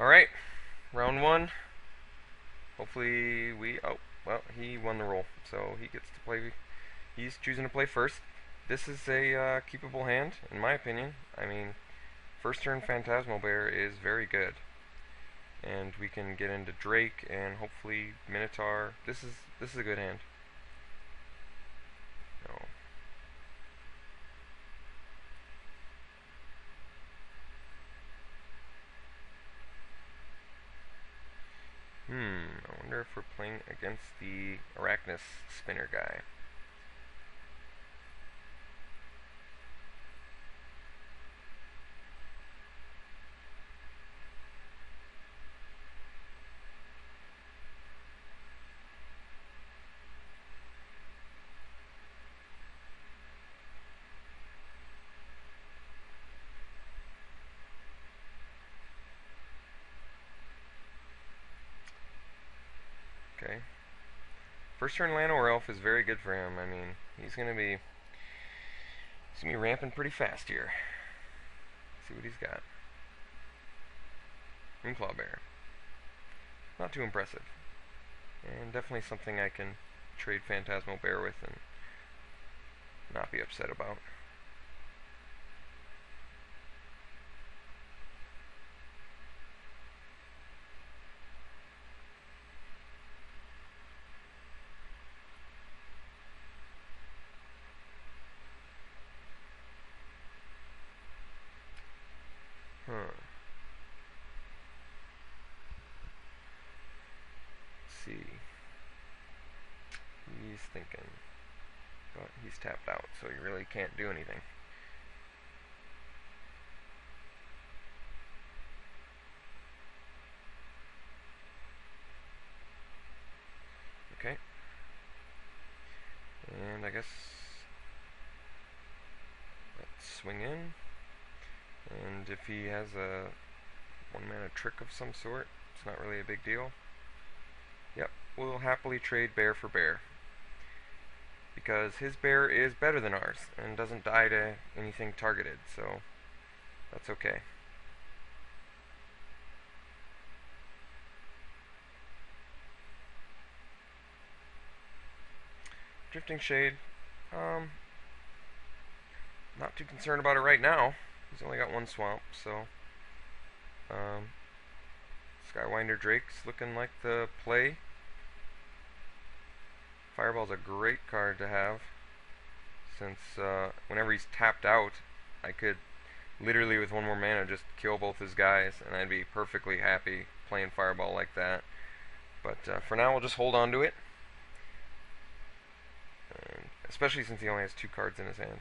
Alright, round one. Hopefully we... Oh, well, he won the roll, so he gets to play... He's choosing to play first. This is a keepable hand, in my opinion. I mean, first turn Phantasmal Bear is very good. And we can get into Drake and hopefully Minotaur. This is a good hand. No. I wonder if we're playing against the Arachnus spinner guy. Okay. First turn Llanowar Elf is very good for him. I mean, he's gonna be ramping pretty fast here. Let's see what he's got. Claw Bear. Not too impressive. And definitely something I can trade Phantasmal Bear with and not be upset about. Let's see. He's thinking. But he's tapped out, so he really can't do anything. Okay. And I guess let's swing in. And if he has a 1-mana trick of some sort, it's not really a big deal. Yep, we'll happily trade bear for bear. Because his bear is better than ours and doesn't die to anything targeted, so that's okay. Drifting Shade, not too concerned about it right now. He's only got one swamp, so Skywinder Drake's looking like the play. Fireball's a great card to have, since whenever he's tapped out, I could literally with one more mana just kill both his guys, and I'd be perfectly happy playing Fireball like that. But for now, we'll just hold on to it, and especially since he only has 2 cards in his hand.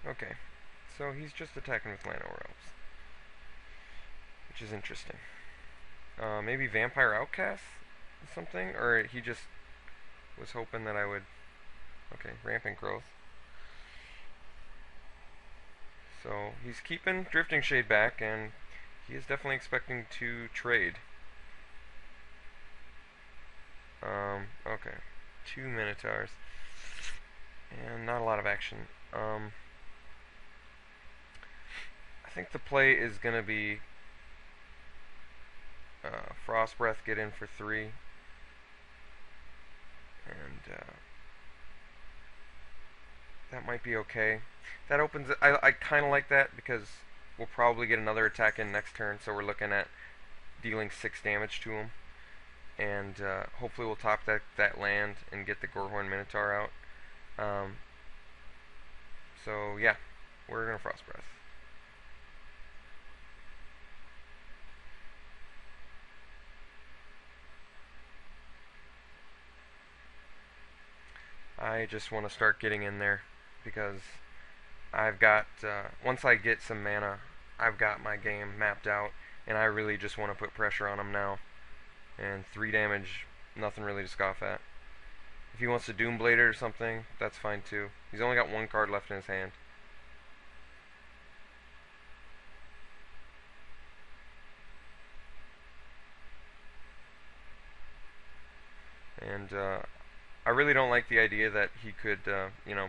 Okay, so he's just attacking with Llanowar Elves, which is interesting. Maybe Vampire Outcast or something, or he just was hoping that I would... Okay, Rampant Growth. So he's keeping Drifting Shade back, and he is definitely expecting to trade. Okay, 2 Minotaurs, and not a lot of action. I think the play is going to be Frost Breath, get in for 3, and that might be okay. That opens it. I kind of like that because we'll probably get another attack in next turn, so we're looking at dealing 6 damage to him, and hopefully we'll top that land and get the Gorehorn Minotaur out. So yeah, we're gonna Frost Breath. I just want to start getting in there because I've got, once I get some mana, I've got my game mapped out, and I really just want to put pressure on him now. And 3 damage, nothing really to scoff at. If he wants to Doomblade it or something, that's fine too. He's only got 1 card left in his hand. and I really don't like the idea that he could,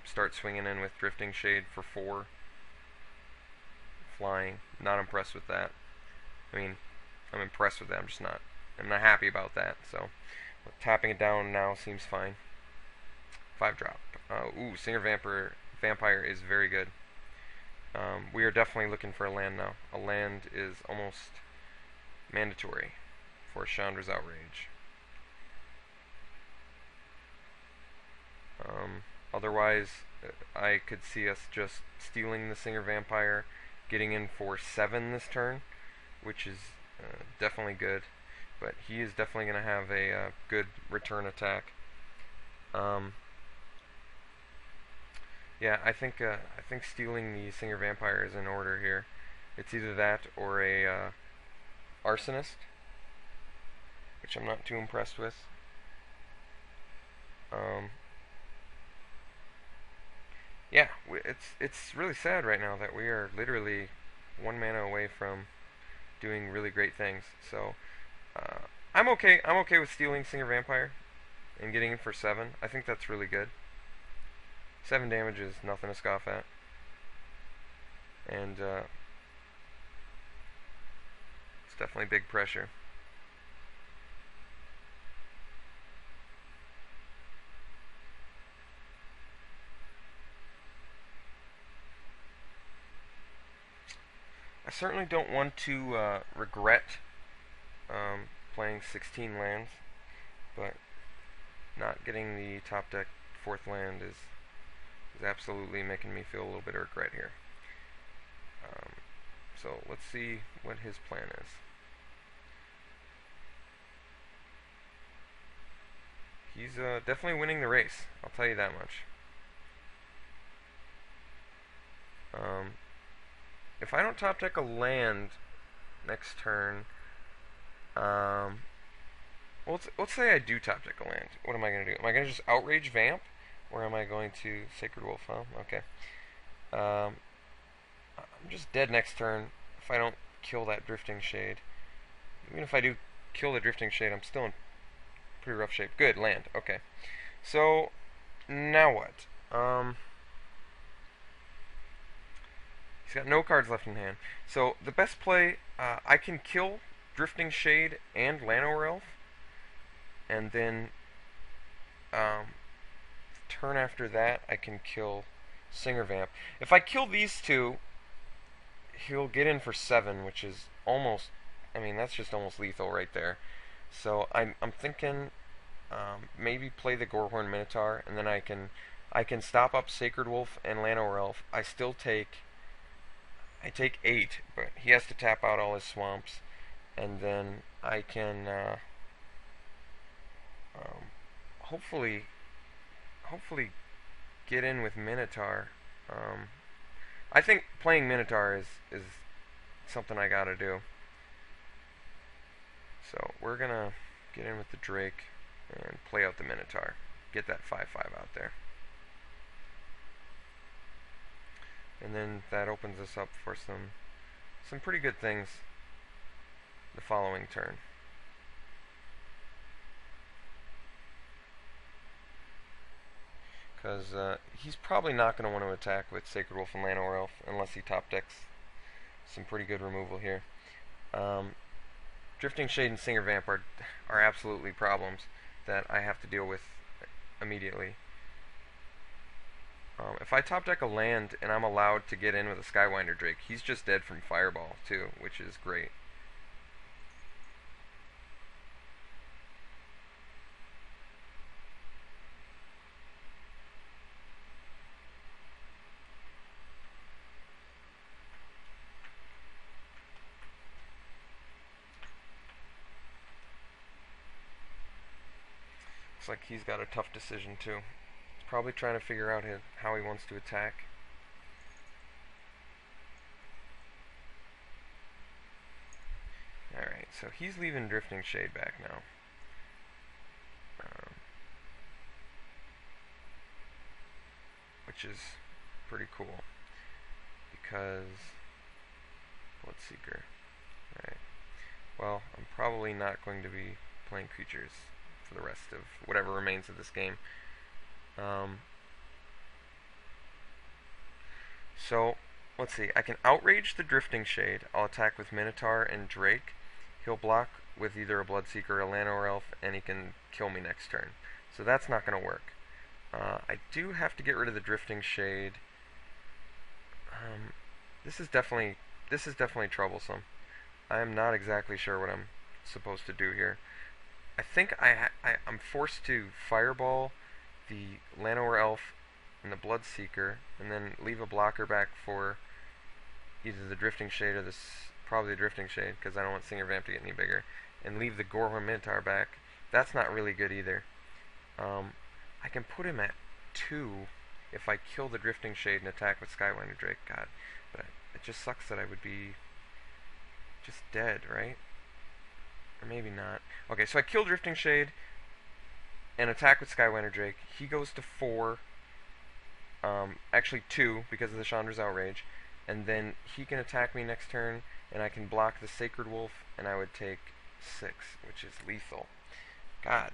start swinging in with Drifting Shade for 4 flying. Not impressed with that. I mean, I'm impressed with that. I'm not happy about that. So tapping it down now seems fine. 5 drop. Singer Vampire is very good. We are definitely looking for a land now. A land is almost mandatory for Chandra's Outrage. Otherwise, I could see us just stealing the Singer Vampire, getting in for 7 this turn, which is definitely good. But he is definitely going to have a good return attack. Yeah, I think stealing the Singer Vampire is in order here. It's either that or a Arsonist, which I'm not too impressed with. Yeah, it's really sad right now that we are literally 1 mana away from doing really great things. So I'm okay. I'm okay with stealing Singer Vampire and getting in for 7. I think that's really good. 7 damage is nothing to scoff at. And it's definitely big pressure. I certainly don't want to regret playing 16 lands, but not getting the top deck 4th land is absolutely making me feel a little bit of regret here. So let's see what his plan is. He's definitely winning the race, I'll tell you that much. If I don't top deck a land next turn, well, let's say I do top deck a land. What am I going to do? Am I going to just Outrage Vamp? Or am I going to Sacred Wolf? Huh? Okay. I'm just dead next turn if I don't kill that Drifting Shade. Even if I do kill the Drifting Shade, I'm still in pretty rough shape. Good, land. Okay. So, now what? He's got no cards left in hand. So, the best play, I can kill Drifting Shade and Llanowar Elf, and then turn after that I can kill Singer Vamp. If I kill these two, he'll get in for 7, which is almost, I mean, that's just almost lethal right there. So I'm thinking maybe play the Gorehorn Minotaur, and then I can stop up Sacred Wolf and Llanowar Elf. I take 8, but he has to tap out all his swamps, and then I can hopefully get in with Minotaur. I think playing Minotaur is something I gotta do. So we're gonna get in with the Drake and play out the Minotaur. Get that 5/5 out there. And then that opens us up for some pretty good things the following turn. Because he's probably not going to want to attack with Sacred Wolf and Llanowar Elf unless he top decks some pretty good removal here. Drifting Shade and Singer Vamp are absolutely problems that I have to deal with immediately. If I top deck a land and I'm allowed to get in with a Skywinder Drake, he's just dead from Fireball too, which is great. Looks like he's got a tough decision too. He's probably trying to figure out how he wants to attack. Alright, so he's leaving Drifting Shade back now. Which is pretty cool. Because Bloodseeker. Alright. Well, I'm probably not going to be playing creatures for the rest of whatever remains of this game. So, let's see. I can outrage the Drifting Shade. I'll attack with Minotaur and Drake. He'll block with either a Bloodseeker or a Llanowar Elf, and he can kill me next turn. So that's not going to work. I do have to get rid of the Drifting Shade. This is definitely troublesome. I am not exactly sure what I'm supposed to do here. I think I'm forced to Fireball the Llanowar Elf and the Bloodseeker, and then leave a blocker back for either the Drifting Shade or probably the Drifting Shade, because I don't want Singer Vamp to get any bigger, and leave the Gorehorn Minotaur back. That's not really good either. I can put him at 2 if I kill the Drifting Shade and attack with Skywinder Drake. God, but it just sucks that I would be just dead, right? Or maybe not. Okay, so I kill Drifting Shade and attack with Skywinder Drake. He goes to 4. Actually 2 because of the Chandra's Outrage. And then he can attack me next turn, and I can block the Sacred Wolf, and I would take 6, which is lethal. God,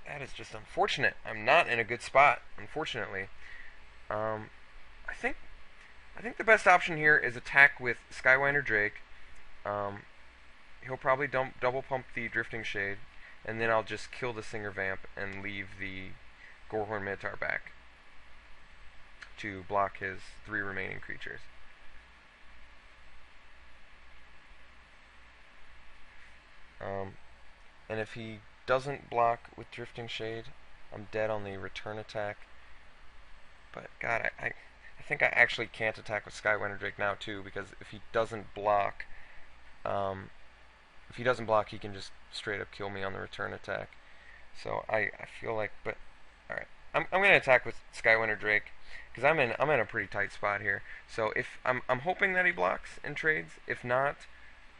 that is just unfortunate. I'm not in a good spot, unfortunately. I think the best option here is attack with Skywinder Drake. He'll probably double pump the Drifting Shade, and then I'll just kill the Singer Vamp and leave the Gorehorn Minotaur back to block his 3 remaining creatures. And if he doesn't block with Drifting Shade, I'm dead on the return attack. But God, I think I actually can't attack with Skywinder Drake now too, because if he doesn't block, he can just straight up kill me on the return attack. So I feel like, but all right, I'm gonna attack with Skywinder Drake because I'm in a pretty tight spot here. So if I'm hoping that he blocks and trades. If not,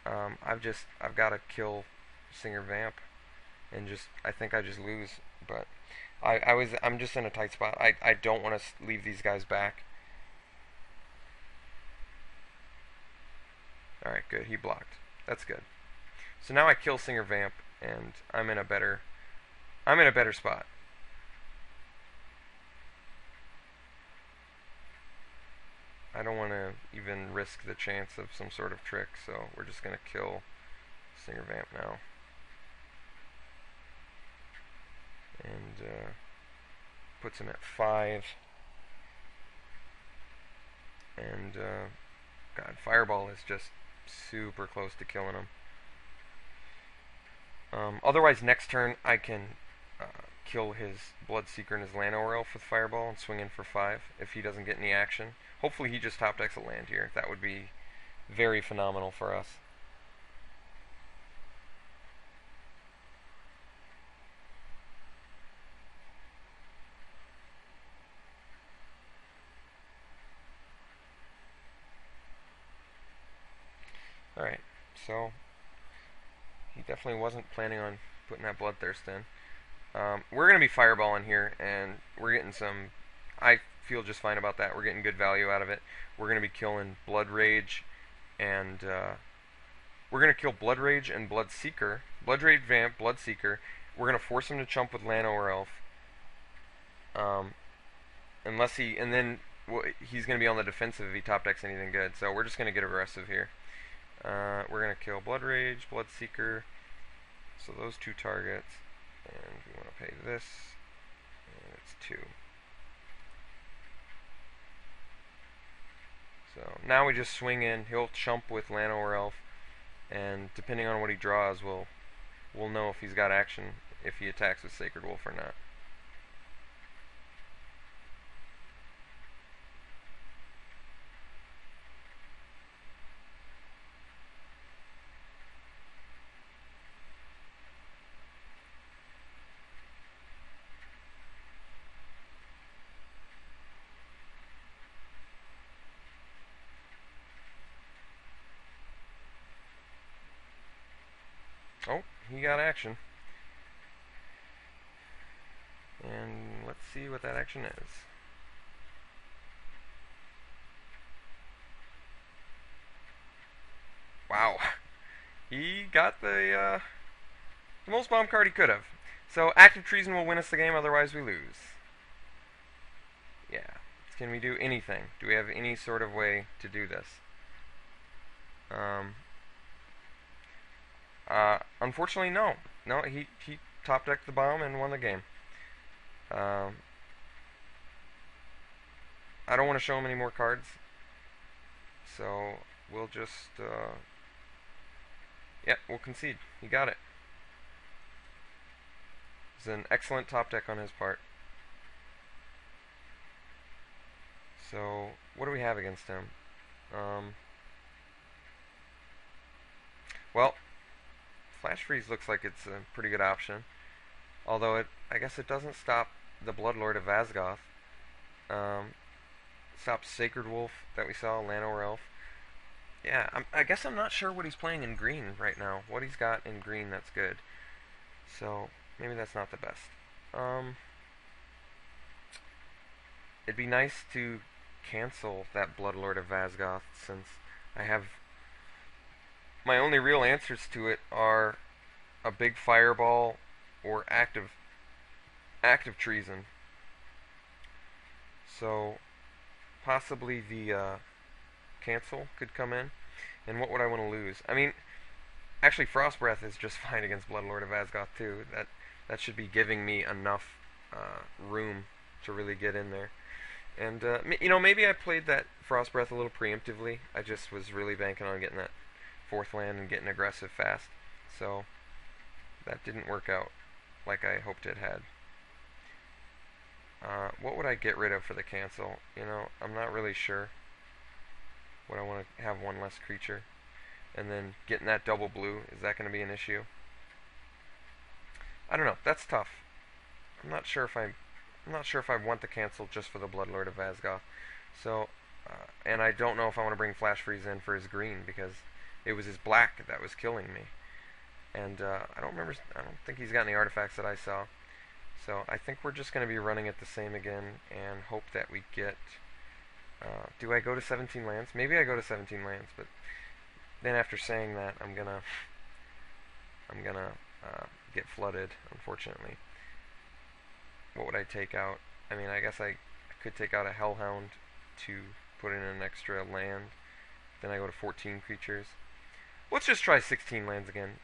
I've got to kill Singer Vamp, and I think I just lose. But I'm just in a tight spot. I don't want to leave these guys back. All right, good. He blocked. That's good. So now I kill Singer Vamp, and I'm in a better spot. I don't want to even risk the chance of some sort of trick, so we're just going to kill Singer Vamp now. And puts him at 5. And God, Fireball is just super close to killing him. Otherwise, next turn I can kill his Bloodseeker and his Llanowar Elf with Fireball and swing in for 5 if he doesn't get any action. Hopefully he just top decks a land here. That would be very phenomenal for us. Alright, so he definitely wasn't planning on putting that Bloodthirst in. We're going to be Fireballing here, and we're getting some... I feel just fine about that. We're getting good value out of it. We're going to be killing Blood Rage, and we're going to kill Blood Rage and Bloodseeker. Blood Rage Vamp, Bloodseeker. We're going to force him to chump with Llanowar Elf. Unless he... And then he's going to be on the defensive if he top decks anything good. So we're just going to get aggressive here. We're going to kill Blood Rage, Bloodseeker. So those 2 targets. And we want to pay this. And it's 2. So now we just swing in. He'll chump with Llanowar Elf. And depending on what he draws, we'll know if he's got action, if he attacks with Sacred Wolf or not. Oh, he got action. And let's see what that action is. Wow. He got the most bomb card he could have. So active treason will win us the game, otherwise we lose. Yeah. Can we do anything? Do we have any sort of way to do this? Unfortunately, no. No, he top decked the bomb and won the game. Um, I don't want to show him any more cards, so we'll just, yeah, we'll concede. He got it. It's an excellent top deck on his part. So, what do we have against him? Well, Flash Freeze looks like it's a pretty good option. Although I guess it doesn't stop the Bloodlord of Vazgoth. Stops Sacred Wolf that we saw, Llanowar Elf. Yeah, I guess I'm not sure what he's playing in green right now. What he's got in green that's good. So, maybe that's not the best. It'd be nice to cancel that Bloodlord of Vazgoth, since I have... My only real answers to it are a big fireball or active treason. So, possibly the cancel could come in. And what would I want to lose? I mean, actually Frost Breath is just fine against Bloodlord of Vazgoth too. That should be giving me enough room to really get in there. And, maybe I played that Frost Breath a little preemptively. I just was really banking on getting that 4th land and getting aggressive fast. So, that didn't work out like I hoped it had. What would I get rid of for the cancel? I'm not really sure. Would I want to have one less creature? And then getting that double blue, is that going to be an issue? I don't know. That's tough. I'm not sure if I want the cancel just for the Bloodlord of Vazgoth. So, and I don't know if I want to bring Flash Freeze in for his green, because it was his black that was killing me. And I don't think he's got any artifacts that I saw. So I think we're just going to be running it the same again and hope that we get... do I go to 17 lands? Maybe I go to 17 lands, but then after saying that, I'm gonna get flooded, unfortunately. What would I take out? I mean, I guess I could take out a Hellhound to put in an extra land. Then I go to 14 creatures. Let's just try 16 lands again.